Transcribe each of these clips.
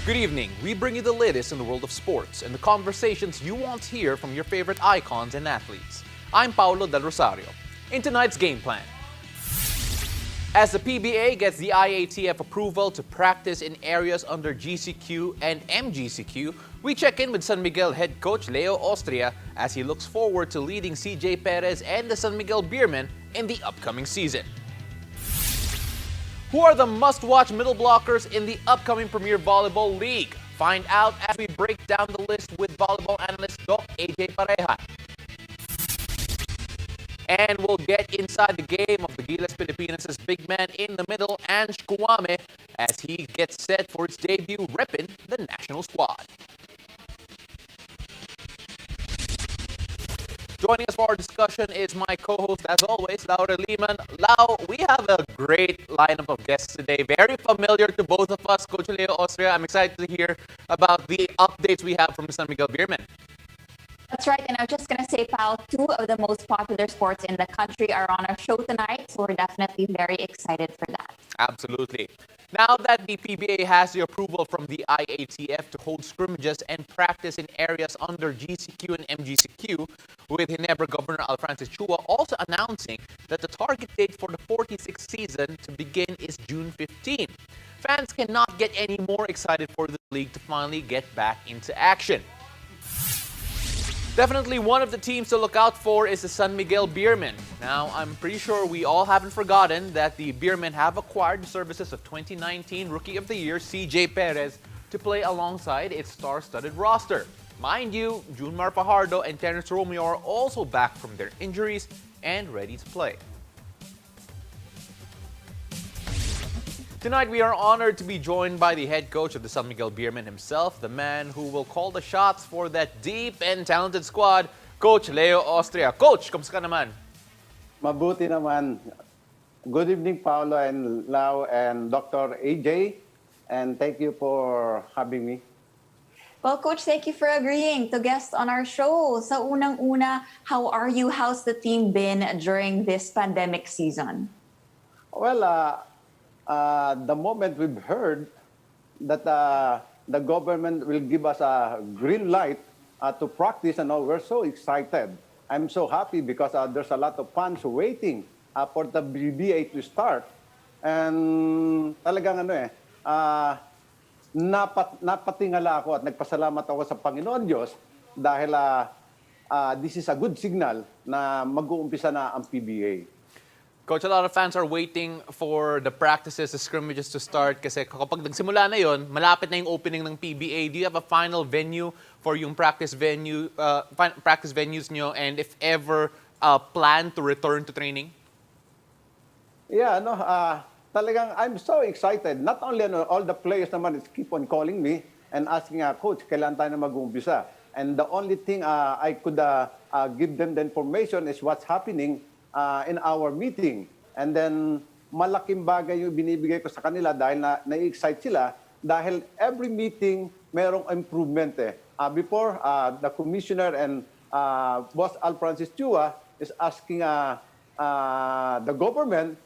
Good evening. We bring you the latest in the world of sports and the conversations you want to hear from your favorite icons and athletes. I'm Paulo Del Rosario. In tonight's game plan, as the PBA gets the IATF approval to practice in areas under GCQ and MGCQ, we check in with San Miguel head coach Leo Austria as he looks forward to leading CJ Perez and the San Miguel Beermen in the upcoming season. Who are the must-watch middle blockers in the upcoming Premier Volleyball League? Find out as we break down the list with volleyball analyst Doc AJ Pareja. And we'll get inside the game of the Gilas Pilipinas' big man in the middle, Ange Kouame, as he gets set for his debut repping the national squad. Joining us for our discussion is my co-host, as always, Laura Lehman. Lau, we have a great lineup of guests today. Very familiar to both of us, Coach Leo Austria. I'm excited to hear about the updates we have from the San Miguel Beermen. That's right, and I was just going to say, Pal, two of the most popular sports in the country are on our show tonight, so we're definitely very excited for that. Absolutely. Now that the PBA has the approval from the IATF to hold scrimmages and practice in areas under GCQ and MGCQ, with Ginebra Governor Alfrancis Chua also announcing that the target date for the 46th season to begin is June 15. Fans cannot get any more excited for the league to finally get back into action. Definitely one of the teams to look out for is the San Miguel Beermen. Now, I'm pretty sure we all haven't forgotten that the Beermen have acquired the services of 2019 Rookie of the Year CJ Perez to play alongside its star-studded roster. Mind you, Junmar Fajardo and Terence Romeo are also back from their injuries and ready to play. Tonight, we are honored to be joined by the head coach of the San Miguel Beermen himself, the man who will call the shots for that deep and talented squad, Coach Leo Austria. Coach, kamusta ka naman? Mabuti naman. Good evening, Paolo and Lau and Dr. AJ, and thank you for having me. Well, Coach, thank you for agreeing to guest on our show. Sa unang-una, how are you? How's the team been during this pandemic season? Well, the moment we've heard that the government will give us a green light to practice, and we're so excited. I'm so happy because there's a lot of fans waiting for the BBA to start. And talagang napatingala ako at nagpasalamat ako sa Panginoon Diyos dahil this is a good signal na mag-uumpisa na ang PBA. Coach, a lot of fans are waiting for the practices, the scrimmages to start kasi kapag nagsimula na yon, malapit na yung opening ng PBA. Do you have a final venue for yung practice venues nyo, and if ever plan to return to training? Yeah, talagang I'm so excited. Not only all the players naman keep on calling me and asking, Coach, kailan tayo na mag-uumpisa? And the only thing I could give them the information is what's happening in our meeting. And then, malaking bagay yung binibigay ko sa kanila dahil na-excite sila dahil every meeting merong improvement Before, the commissioner and Boss Alfrancis Chua is asking the government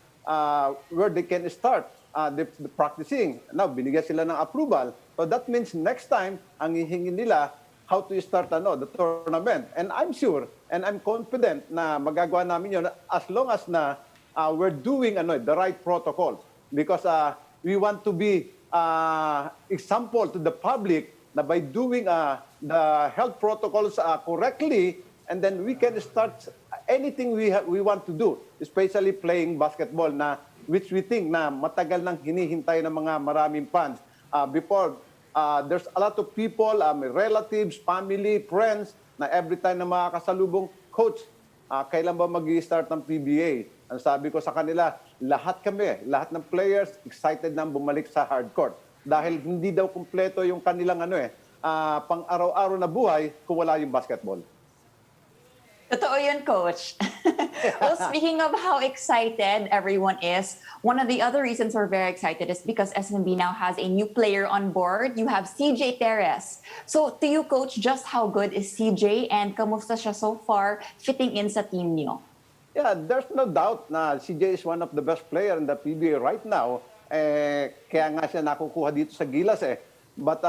where they can start the practicing. Now, binigyan sila ng approval. So that means next time, ang hihingin nila how to start the tournament. And I'm sure and I'm confident na magagawa namin yun as long as na we're doing the right protocols. Because we want to be example to the public na by doing the health protocols correctly, and then we can start anything we want to do, especially playing basketball na which we think na matagal nang hinihintay ng mga maraming fans. Before, there's a lot of people, relatives, family, friends, na every time na makakasalubong, Coach, kailan ba mag-i-start ng PBA? Ang sabi ko sa kanila, lahat ng players excited na bumalik sa hardcourt. Dahil hindi daw kumpleto yung kanilang pang-araw-araw na buhay kung wala yung basketball. Totoo yun, Coach. Well, speaking of how excited everyone is, one of the other reasons we're very excited is because SMB now has a new player on board. You have CJ Perez. So, to you, Coach, just how good is CJ and kamusta siya so far fitting in sa team niyo? Yeah, there's no doubt na CJ is one of the best player in the PBA right now. Kaya nga siya nakukuha dito sa Gilas But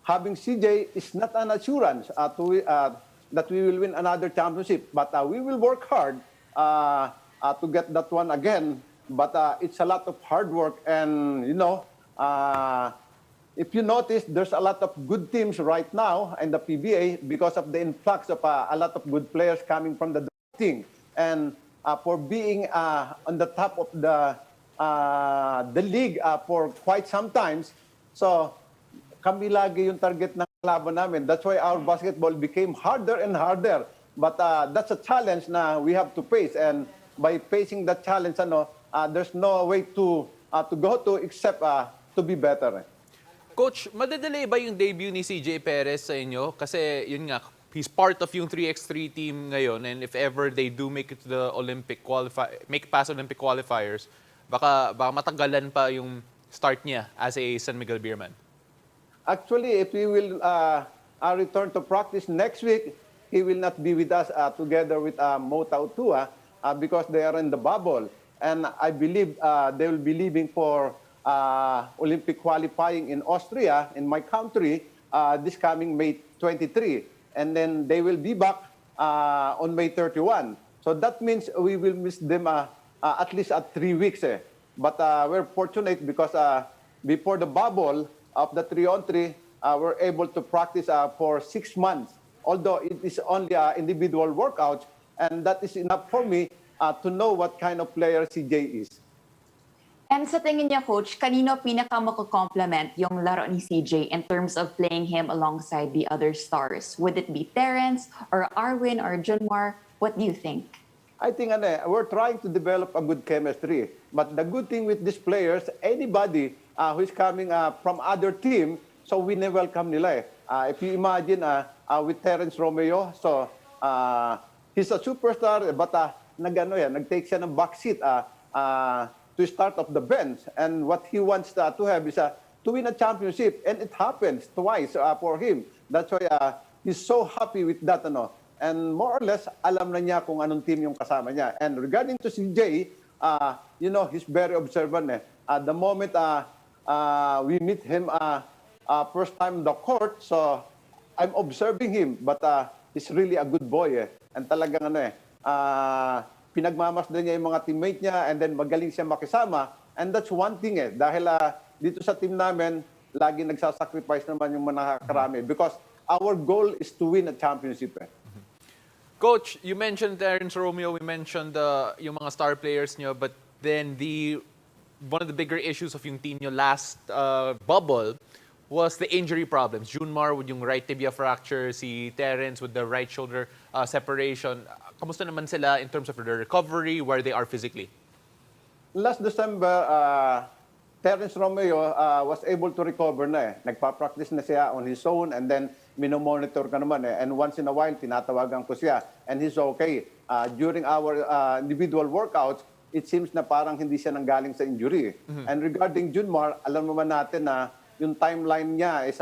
having CJ is not an assurance that we will win another championship. But we will work hard to get that one again. But it's a lot of hard work, and if you notice, there's a lot of good teams right now in the PBA because of the influx of a lot of good players coming from the drafting. And for being on the top of the league for quite some times, so kami lagi yung target ng laban namin. That's why our basketball became harder and harder. But that's a challenge na we have to face. And by facing that challenge, there's no way to go to except to be better. Coach, madedelay ba yung debut ni CJ Perez sa inyo? Kasi yun nga, he's part of yung 3x3 team ngayon, and if ever they do make it to the make past Olympic qualifiers, baka matagalan pa yung start niya as a San Miguel Beer man. Actually, if we will return to practice next week, he will not be with us together with Mota Utua because they are in the bubble. And I believe they will be leaving for Olympic qualifying in Austria, in my country, this coming May 23. And then they will be back on May 31. So that means we will miss them at least 3 weeks. But we're fortunate because before the bubble of the 3-on-3, we're able to practice for 6 months. Although it is only individual workouts, and that is enough for me to know what kind of player CJ is. And sa tingin niya, Coach, kanino pinaka mako-complement yung laro ni CJ in terms of playing him alongside the other stars? Would it be Terrence or Arwin or Junmar? What do you think? I think we're trying to develop a good chemistry. But the good thing with these players, anybody who is coming from other team, so we welcome nila. If you imagine with Terrence Romeo, so he's a superstar, but nag-take siya ng backseat to start off the bench. And what he wants to have is to win a championship. And it happens twice for him. That's why he's so happy with that. And more or less, alam na niya kung anong team yung kasama niya. And regarding to CJ, he's very observant. The moment we meet him first time in the court, so I'm observing him. But he's really a good boy. And talagang pinagmamasdan niya yung mga teammate niya, and then magaling siya makisama. And that's one thing dahil dito sa team namin, lagi nagsasacrifice naman yung mga karami because our goal is to win a championship. Coach, you mentioned Terrence Romeo, we mentioned yung mga star players niyo, but then one of the bigger issues of yung team niyo last bubble was the injury problems. Junmar with yung right tibia fracture, si Terrence with the right shoulder separation. Kamusta naman sila in terms of their recovery, where they are physically? Last December, Terrence Romeo was able to recover na. Nagpa-practice na siya on his own, and then minomonitor ka naman. And once in a while, tinatawagan ko siya, and he's okay. During our individual workouts, it seems na parang hindi siya nanggaling sa injury. And regarding Junmar, alam naman natin na yung timeline niya is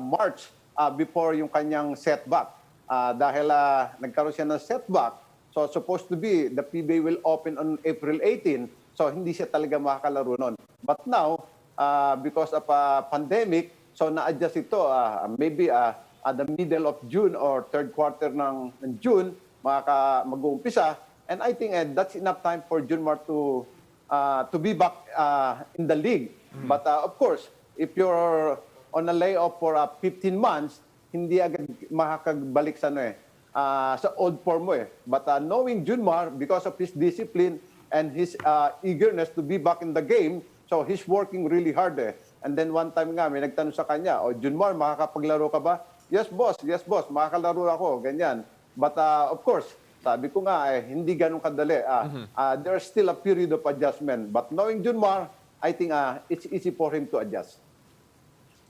March before yung kanyang setback. Dahil nagkaroon siya ng setback, so supposed to be the PBA will open on April 18, so hindi siya talaga makakalaro nun. But now, because of pandemic, so na-adjust ito, maybe at the middle of June or third quarter ng June, mag-uumpisa. And I think that's enough time for Junmar to be back in the league. But of course, if you're on a layoff for 15 months, hindi agad makakagbalik sa sa old form mo. But knowing Junmar, because of his discipline and his eagerness to be back in the game, so he's working really hard. And then one time nga, may nagtanong sa kanya, Junmar, makakapaglaro ka ba? Yes, boss, makakalaro ako, ganyan. But of course, sabi ko nga, hindi ganun kadali. There's still a period of adjustment. But knowing Junmar, I think it's easy for him to adjust.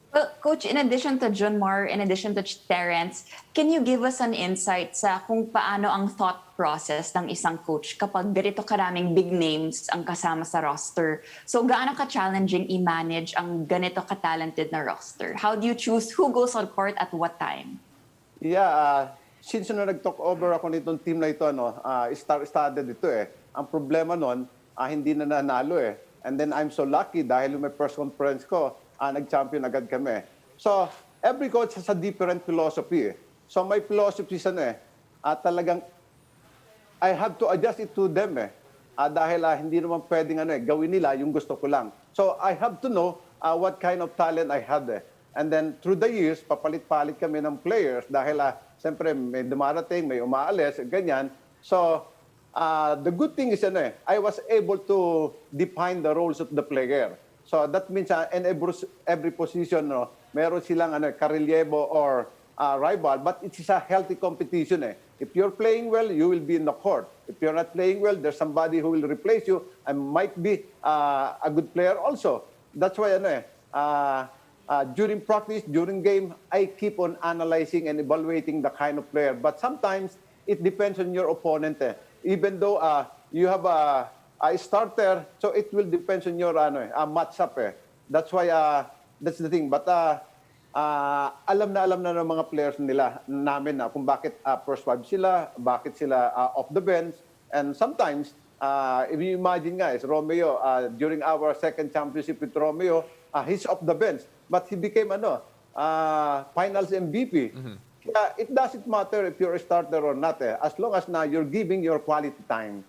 Well, Coach, in addition to Junmar, in addition to Terrence, can you give us an insight sa kung paano ang thought process ng isang coach kapag ganito karaming big names ang kasama sa roster? So, gaano ka-challenging i-manage ang ganito ka-talented na roster? How do you choose who goes on court at what time? Yeah, since nag-talk over ako nitong team na ito, star-studded ito Ang problema nun, hindi na nanalo And then I'm so lucky dahil may press conference ko, nag-champion agad kami. So, every coach has a different philosophy. So, my philosophy is talagang I have to adjust it to them dahil hindi naman pwedeng gawin nila yung gusto ko lang. So I have to know what kind of talent I have And then through the years, papalit-palit kami ng players dahil siyempre may dumarating, may umaalis, ganyan. So the good thing is I was able to define the roles of the player. So that means in every position, meron silang karelyebo or rival, but it is a healthy competition. If you're playing well, you will be in the court. If you're not playing well, there's somebody who will replace you and might be a good player also. That's why during practice, during game, I keep on analyzing and evaluating the kind of player. But sometimes it depends on your opponent. Even though you have a starter, so it will depend on your matchup. That's why that's the thing. But alam na ng mga players namin kung bakit first five sila, bakit sila off the bench. And sometimes, if you imagine guys, Romeo, during our second championship with Romeo, he's off the bench. But he became finals MVP. Mm-hmm. Kaya it doesn't matter if you're a starter or not, as long as you're giving your quality time.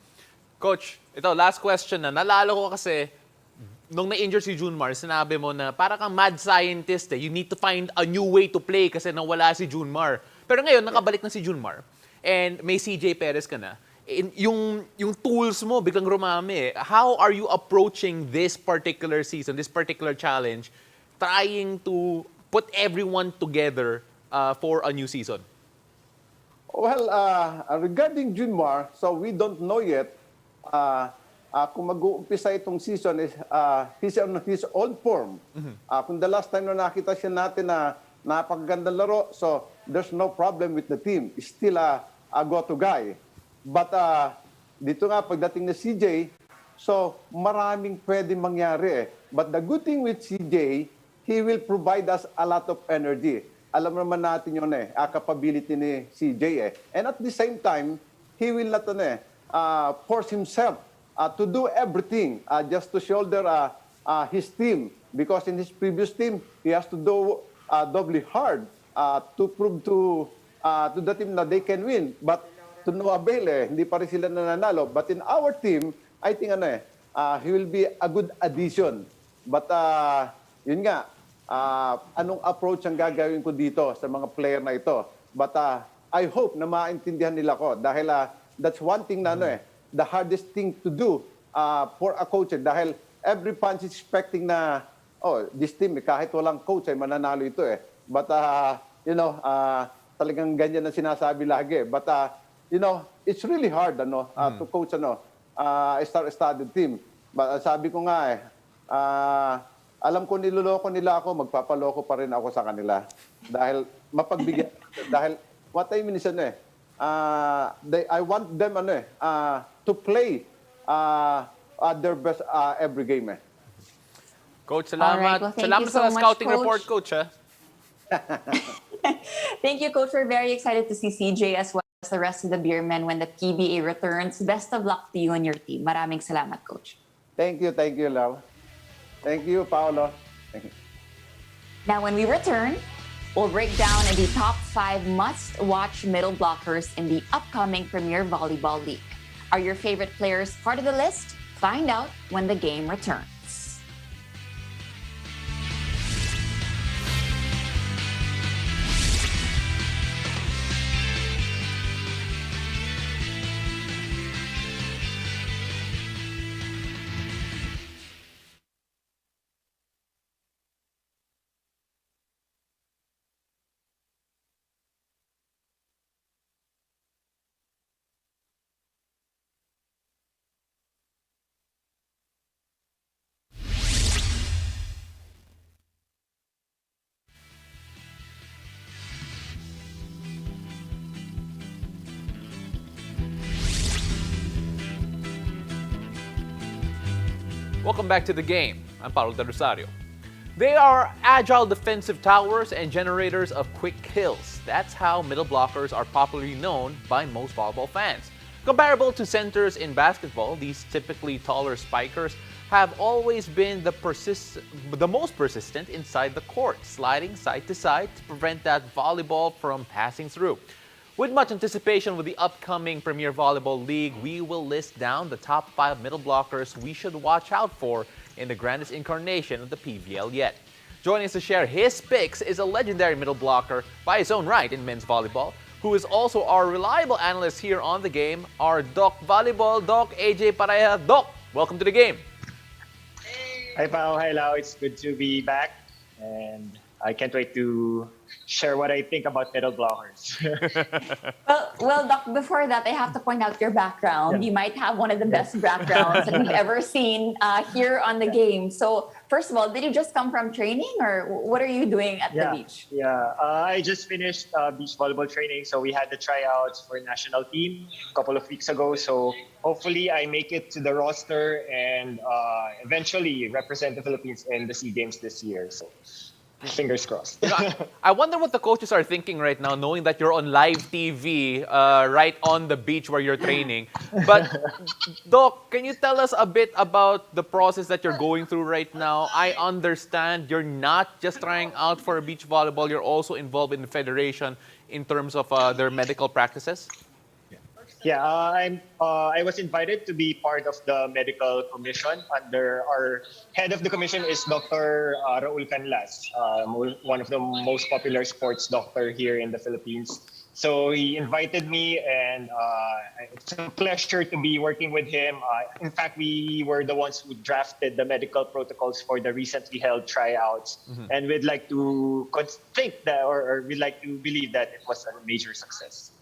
Coach, ito, last question na. Nalala ko kasi, nung na-injure si Junmar, sinabi mo na para kang mad scientist you need to find a new way to play kasi nawala si Junmar. Pero ngayon, nakabalik na si Junmar. And may CJ Perez ka na. Yung tools mo biglang rumami. How are you approaching this particular season, this particular challenge, trying to put everyone together for a new season? Well, regarding Junmar, so we don't know yet kung mag-uumpisa itong season is he's on his old form. Mm-hmm. Kung the last time na nakita siya natin na napakagandang laro, so there's no problem with the team. He's still a go-to guy. But dito nga, pagdating na CJ, so maraming pwedeng mangyari. But the good thing with CJ, he will provide us a lot of energy. Alam naman natin yun capability ni CJ And at the same time, he will not force himself to do everything just to shoulder his team. Because in his previous team, he has to do doubly hard to prove to the team that they can win. But to no avail, hindi pa rin sila nananalo. But in our team, I think he will be a good addition. But yun nga, anong approach ang gagawin ko dito sa mga player na ito? But I hope na maintindihan nila ko dahil that's one thing na the hardest thing to do for a coach dahil every fan is expecting na this team kahit walang coach ay mananalo ito But talagang ganyan ang sinasabi lagi. But it's really hard to coach a star-studded team. But sabi ko nga alam ko niloloko nila ako, magpapaloko pa rin ako sa kanila dahil mapagbigyan dahil what I mean is I want them to play their best every game. Coach, salamat. Right. Well, salamat so sa scouting Coach. report, Coach. Thank you, Coach. We're very excited to see CJ as well as the rest of the Beermen when the PBA returns. Best of luck to you and your team. Maraming salamat, Coach. Thank you, love. Thank you, Paolo. Thank you. Now, when we return, we'll break down the top 5 must-watch middle blockers in the upcoming Premier Volleyball League. Are your favorite players part of the list? Find out when the game returns. Welcome back to the game. I'm Paulo Del Rosario. They are agile defensive towers and generators of quick kills. That's how middle blockers are popularly known by most volleyball fans. Comparable to centers in basketball, these typically taller spikers have always been the most persistent inside the court, sliding side to side to prevent that volleyball from passing through. With much anticipation with the upcoming Premier Volleyball League, we will list down the top 5 middle blockers we should watch out for in the grandest incarnation of the PVL yet. Joining us to share his picks is a legendary middle blocker by his own right in men's volleyball, who is also our reliable analyst here on the game, our Doc Volleyball, Doc AJ Pareja. Doc, welcome to the game. Hi Pao, hi Lau. It's good to be back, and I can't wait to share what I think about middle blockers. Well, Doc, before that, I have to point out your background. Yeah. You might have one of the best backgrounds that we've ever seen here on the game. So, first of all, did you just come from training, or what are you doing at the beach? Yeah. I just finished beach volleyball training, so we had the tryouts for national team a couple of weeks ago. So hopefully I make it to the roster and eventually represent the Philippines in the SEA Games this year. So fingers crossed. I wonder what the coaches are thinking right now, knowing that you're on live TV right on the beach where you're training. But, Doc, can you tell us a bit about the process that you're going through right now? I understand you're not just trying out for beach volleyball, you're also involved in the federation in terms of their medical practices. Yeah, I was invited to be part of the medical commission. Under our head of the commission is Dr. Raul Canlas, one of the most popular sports doctor here in the Philippines. So he invited me, and it's a pleasure to be working with him. In fact, we were the ones who drafted the medical protocols for the recently held tryouts, and we'd like to think that, or we'd like to believe that it was a major success.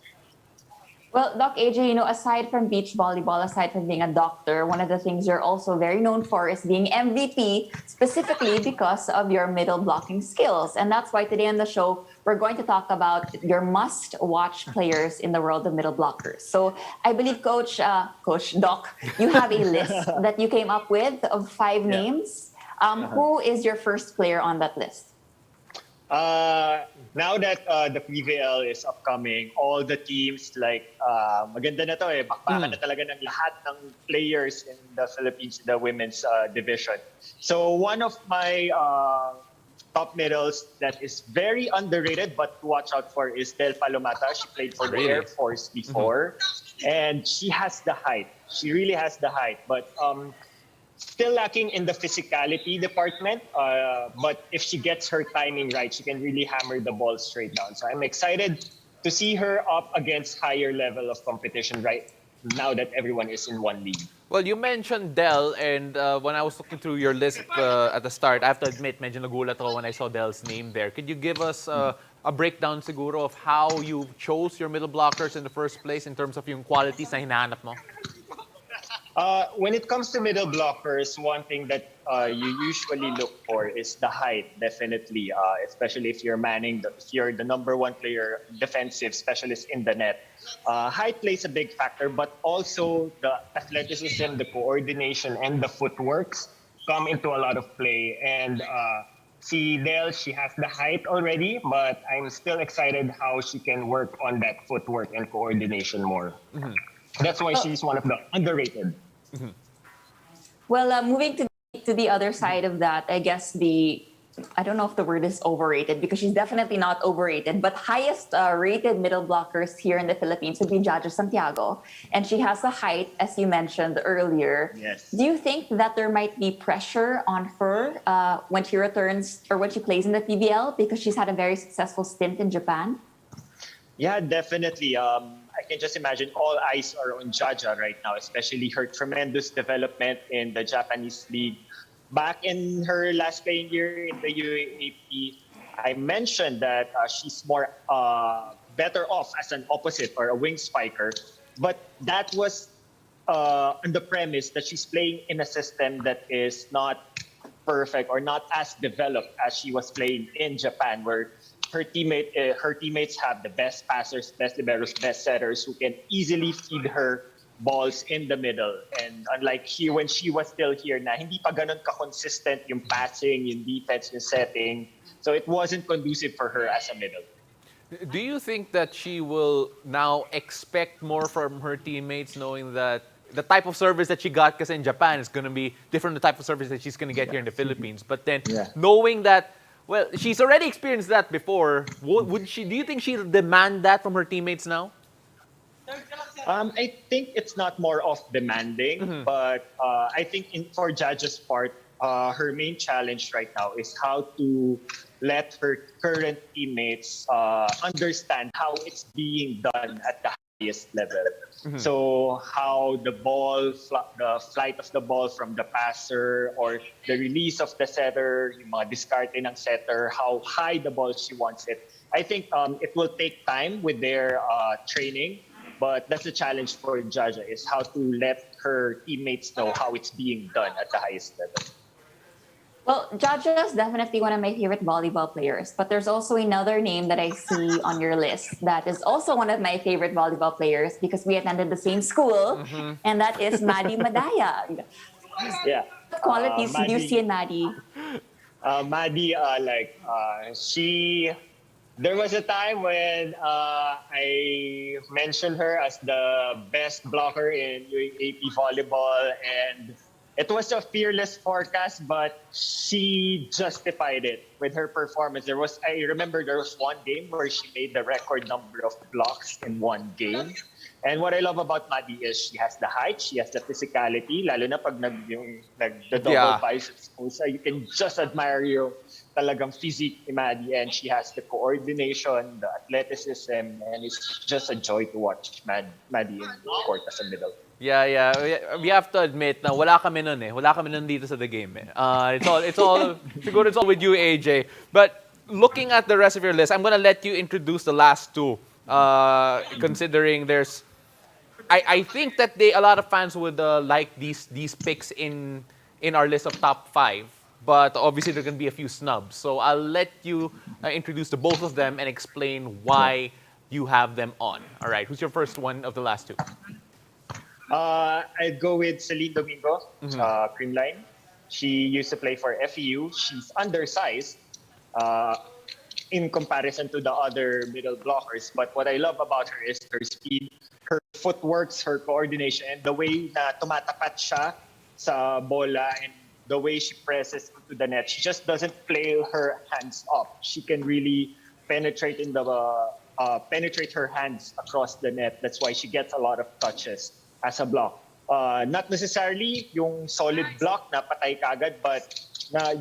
Well, Doc AJ, aside from beach volleyball, aside from being a doctor, one of the things you're also very known for is being MVP, specifically because of your middle blocking skills. And that's why today on the show, we're going to talk about your must-watch players in the world of middle blockers. So I believe, Coach Doc, you have a list that you came up with of 5 names. Who is your first player on that list? Now that the PVL is upcoming, all the teams maganda na to bakbakan na talaga ng lahat ng players in the Philippines, the women's division. So one of my top middles that is very underrated but to watch out for is Del Palomata. She played for the Air Force before, and she has the height. She really has the height, but still lacking in the physicality department, but if she gets her timing right, she can really hammer the ball straight down. So I'm excited to see her up against higher level of competition right now that everyone is in one league. Well, you mentioned Del, and when I was looking through your list at the start, I have to admit, medyo nagulat ako when I saw Del's name there. Could you give us a breakdown siguro of how you chose your middle blockers in the first place in terms of yung qualities na hinahanap mo? When it comes to middle blockers, one thing that you usually look for is the height, definitely, especially if you're if you're the number 1 player, defensive specialist in the net. Height plays a big factor, but also the athleticism, the coordination, and the footworks come into a lot of play. And see, Del, she has the height already, but I'm still excited how she can work on that footwork and coordination more. That's why she's one of the underrated. Well, moving to the other side of that, I guess I don't know if the word is overrated, because she's definitely not overrated, but highest rated middle blockers here in the Philippines would be Jaja Santiago. And she has the height, as you mentioned earlier. Yes. Do you think that there might be pressure on her when she returns or when she plays in the PBL, because she's had a very successful stint in Japan? Yeah, definitely. I can just imagine all eyes are on Jaja right now, especially her tremendous development in the Japanese league. Back in her last playing year in the UAAP, I mentioned that she's more better off as an opposite or a wing spiker. But that was on the premise that she's playing in a system that is not perfect or not as developed as she was playing in Japan, where her teammates have the best passers, best liberos, best setters who can easily feed her balls in the middle. And unlike here, when she was still here, na hindi pa ganun ka-consistent yung passing, yung defense, yung setting. So it wasn't conducive for her as a middle. Do you think that she will now expect more from her teammates, knowing that the type of service that she got because in Japan is going to be different the type of service that she's going to get here in the Philippines. But then knowing that, well, she's already experienced that before, would she? Do you think she'll demand that from her teammates now? I think it's not more of demanding, but I think for Jaja's part, her main challenge right now is how to let her current teammates understand how it's being done at the highest level. So how the ball, the flight of the ball from the passer or the release of the setter, yung mga diskarte ng setter, how high the ball she wants it. I think it will take time with their training, but that's the challenge for Jaja is how to let her teammates know how it's being done at the highest level. Well, Jaja is definitely one of my favorite volleyball players, but there's also another name that I see on your list that is also one of my favorite volleyball players because we attended the same school, and that is Maddie Madaya. Yeah. What qualities do you see in Maddie? Maddie, she. There was a time when I mentioned her as the best blocker in UAAP volleyball, and it was a fearless forecast, but she justified it with her performance. I remember there was one game where she made the record number of blocks in one game. And what I love about Maddie is she has the height, she has the physicality, lalo na pag the double biceps pulsa, you can just admire yung talagang physique ni Maddie, and she has the coordination, the athleticism, and it's just a joy to watch Maddie in the court as a middle. Yeah. We have to admit na wala kami nun eh. Wala kami nun dito sa the game eh. Siguro it's all with you, AJ. But looking at the rest of your list, I'm gonna let you introduce the last two. Considering there's, I think that a lot of fans would like these picks in our list of top 5. But obviously there are gonna be a few snubs. So I'll let you introduce the both of them and explain why you have them on. All right, who's your first one of the last two? I'd go with Celine Domingo, Creamline. She used to play for FEU. She's undersized in comparison to the other middle blockers. But what I love about her is her speed, her footworks, her coordination, and the way na tumatapat siya sa bola and the way she presses into the net. She just doesn't play her hands up. She can really penetrate penetrate her hands across the net. That's why she gets a lot of touches as a block. Not necessarily yung solid block na patay kagad, but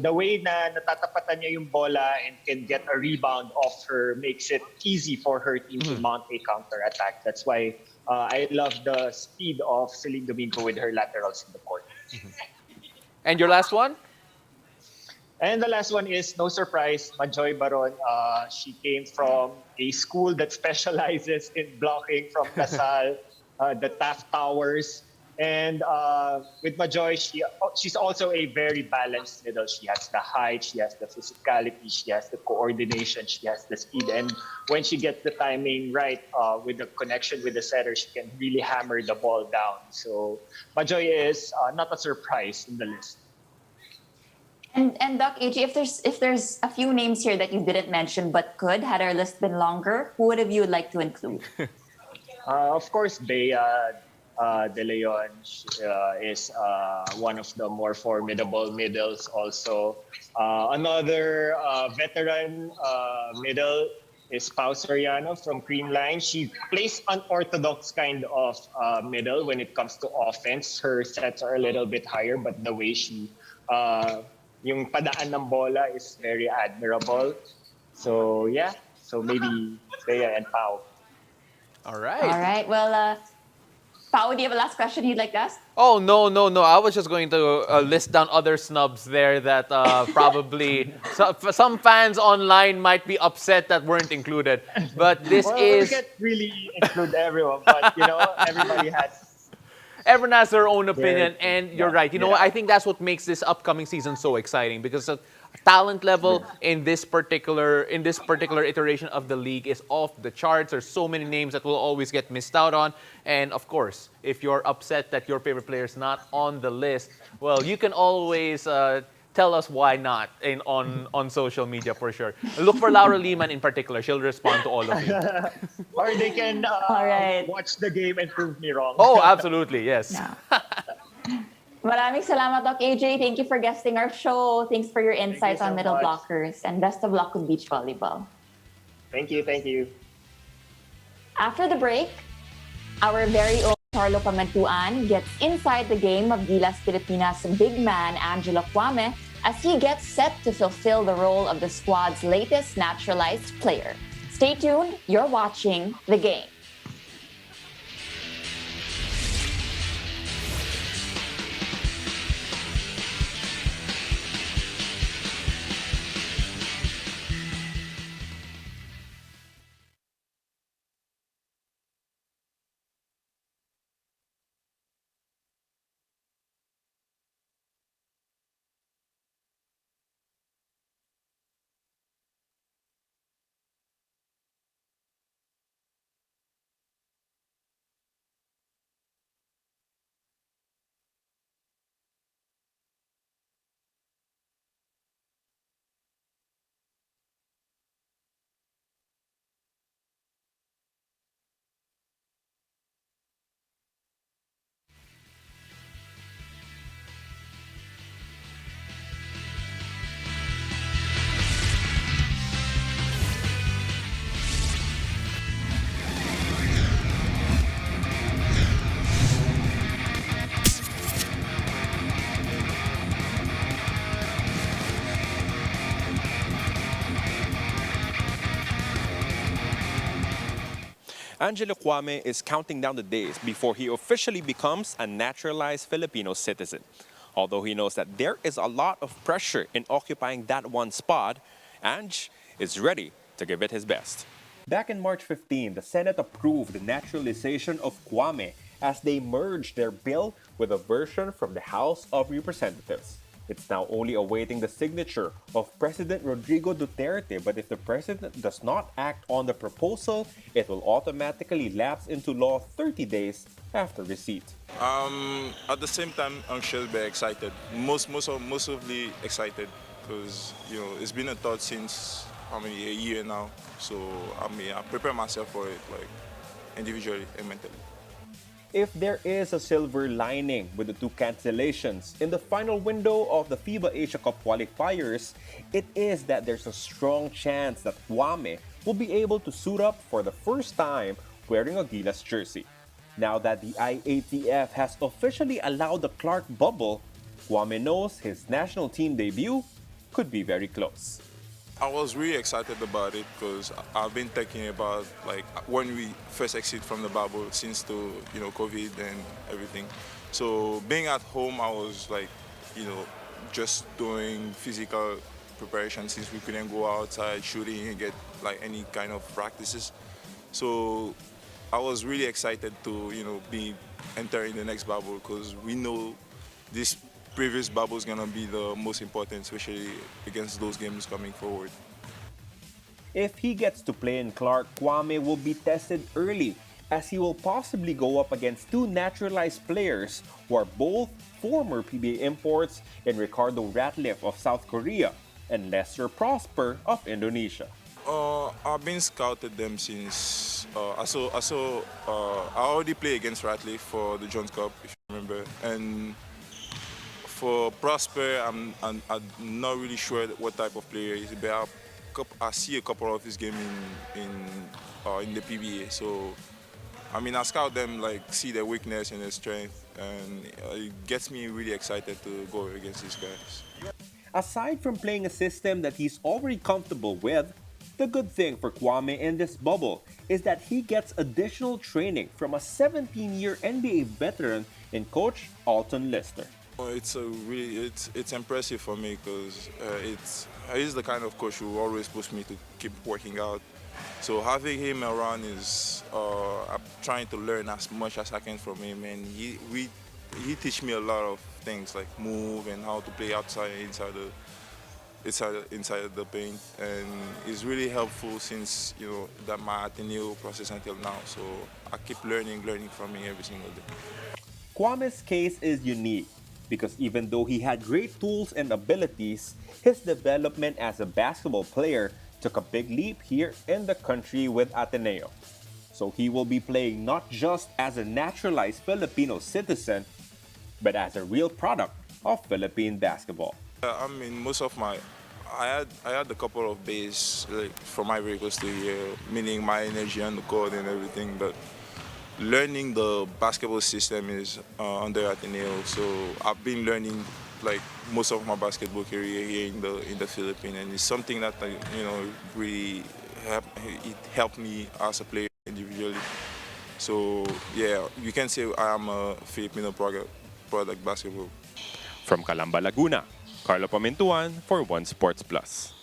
the way na natatapatan niya yung bola and can get a rebound off her makes it easy for her team to mount a counter attack. That's why I love the speed of Celine Domingo with her laterals in the court. And your last one? And the last one is, no surprise, Majoy Baron. She came from a school that specializes in blocking from Lasal, the Taft Towers. And with Majoy, she's also a very balanced middle. She has the height, she has the physicality, she has the coordination, she has the speed. And when she gets the timing right with the connection with the setter, she can really hammer the ball down. So Majoy is not a surprise in the list. And Doc AJ, if there's a few names here that you didn't mention but had our list been longer, who would have you like to include? Of course, Bea De Leon is one of the more formidable middles also. Another veteran middle is Pau Soriano from Creamline. She plays unorthodox kind of middle when it comes to offense. Her sets are a little bit higher, but the way she yung padaan ng bola is very admirable. So yeah, so maybe Bea and Pau. All right. All right. Well, Pao, do you have a last question you'd like to ask? Oh, no. I was just going to list down other snubs there that probably some fans online might be upset that weren't included. But this We can't really include everyone, but everyone has their own opinion, and you're right. You know what? I think that's what makes this upcoming season so exciting because the talent level in this particular iteration of the league is off the charts. There's so many names that will always get missed out on, and of course, if you're upset that your favorite player is not on the list, well, you can always tell us why not on social media for sure. Look for Laura Lehman in particular. She'll respond to all of you. Or they can All right. watch the game and prove me wrong. Oh, absolutely, yes. Yeah. Maraming salamat, Doc AJ. Thank you for guesting our show. Thanks for your insights so on middle much. blockers. And best of luck with beach volleyball. Thank you, thank you. After the break, our very own Carlo Pamentuan gets inside the game of Gilas Pilipinas big man Ange Kouame as he gets set to fulfill the role of the squad's latest naturalized player. Stay tuned, you're watching The Game. Ange Kouame is counting down the days before he officially becomes a naturalized Filipino citizen. Although he knows that there is a lot of pressure in occupying that one spot, Ange is ready to give it his best. Back in March 15, the Senate approved the naturalization of Kouame as they merged their bill with a version from the House of Representatives. It's now only awaiting the signature of President Rodrigo Duterte, but if the president does not act on the proposal, it will automatically lapse into law 30 days after receipt. At the same time, I'm sure very excited. Mostly excited because it's been a thought since a year now. So I prepare myself for it like individually and mentally. If there is a silver lining with the two cancellations in the final window of the FIBA Asia Cup qualifiers, it is that there's a strong chance that Kouame will be able to suit up for the first time wearing a Gilas jersey. Now that the IATF has officially allowed the Clark bubble, Kouame knows his national team debut could be very close. I was really excited about it because I've been thinking about like when we first exit from the bubble since to COVID and everything. So being at home, I was like just doing physical preparation since we couldn't go outside shooting and get like any kind of practices. So I was really excited to be entering the next bubble because we know this previous bubble is going to be the most important, especially against those games coming forward. If he gets to play in Clark, Kouame will be tested early as he will possibly go up against two naturalized players who are both former PBA imports in Ricardo Ratliff of South Korea and Lester Prosper of Indonesia. I've been scouted them since I already played against Ratliff for the Jones Cup, if you remember, and for Prosper, I'm not really sure what type of player he is, but I see a couple of his game in the PBA. So, I scout them, like see their weakness and their strength, and it gets me really excited to go against these guys. Aside from playing a system that he's already comfortable with, the good thing for Kouame in this bubble is that he gets additional training from a 17-year NBA veteran in coach Alton Lister. It's impressive for me because he's the kind of coach who always pushes me to keep working out. So having him around is I'm trying to learn as much as I can from him, and he teach me a lot of things like move and how to play outside inside the paint, and it's really helpful since that my Ateneo process until now. So I keep learning from him every single day. Kouame's case is unique. because even though he had great tools and abilities, his development as a basketball player took a big leap here in the country with Ateneo. So he will be playing not just as a naturalized Filipino citizen, but as a real product of Philippine basketball. I mean, most of my, I had a couple of days like from my vehicles to here, meaning my energy on the court and everything. But learning the basketball system is under Ateneo, so I've been learning like most of my basketball career here in the Philippines, and it's something that really it helped me as a player individually. So yeah, you can say I am a Filipino product basketball. From Calamba, Laguna, Carlo Pamintuan for One Sports Plus.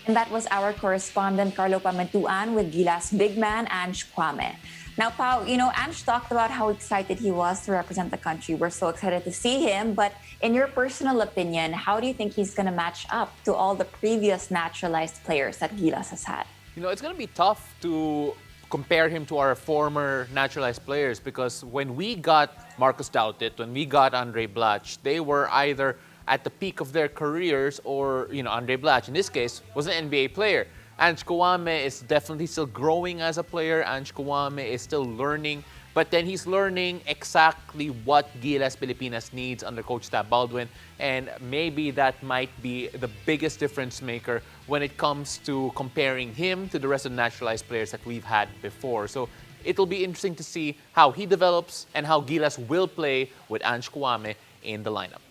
And that was our correspondent Carlo Pamintuan with Gilas big man Ange Kouame. Now, Pao, Ange talked about how excited he was to represent the country. We're so excited to see him. But in your personal opinion, how do you think he's going to match up to all the previous naturalized players that Gilas has had? It's going to be tough to compare him to our former naturalized players because when we got Marcus Doutet, when we got Andre Blatch, they were either at the peak of their careers or, Andre Blatch, in this case, was an NBA player. Ange Kouame is definitely still growing as a player. Ange Kouame is still learning, but then he's learning exactly what Gilas Pilipinas needs under Coach Tab Baldwin, and maybe that might be the biggest difference maker when it comes to comparing him to the rest of the naturalized players that we've had before. So it'll be interesting to see how he develops and how Gilas will play with Ange Kouame in the lineup.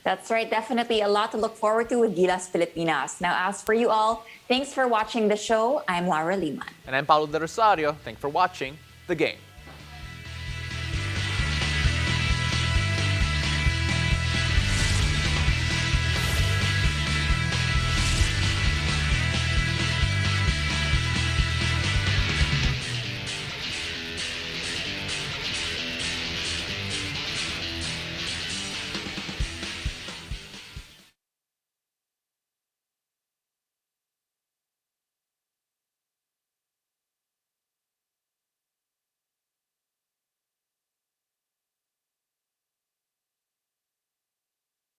That's right. Definitely a lot to look forward to with Gilas Pilipinas. Now, as for you all, thanks for watching the show. I'm Laura Liman. And I'm Paulo de Rosario. Thanks for watching The Game.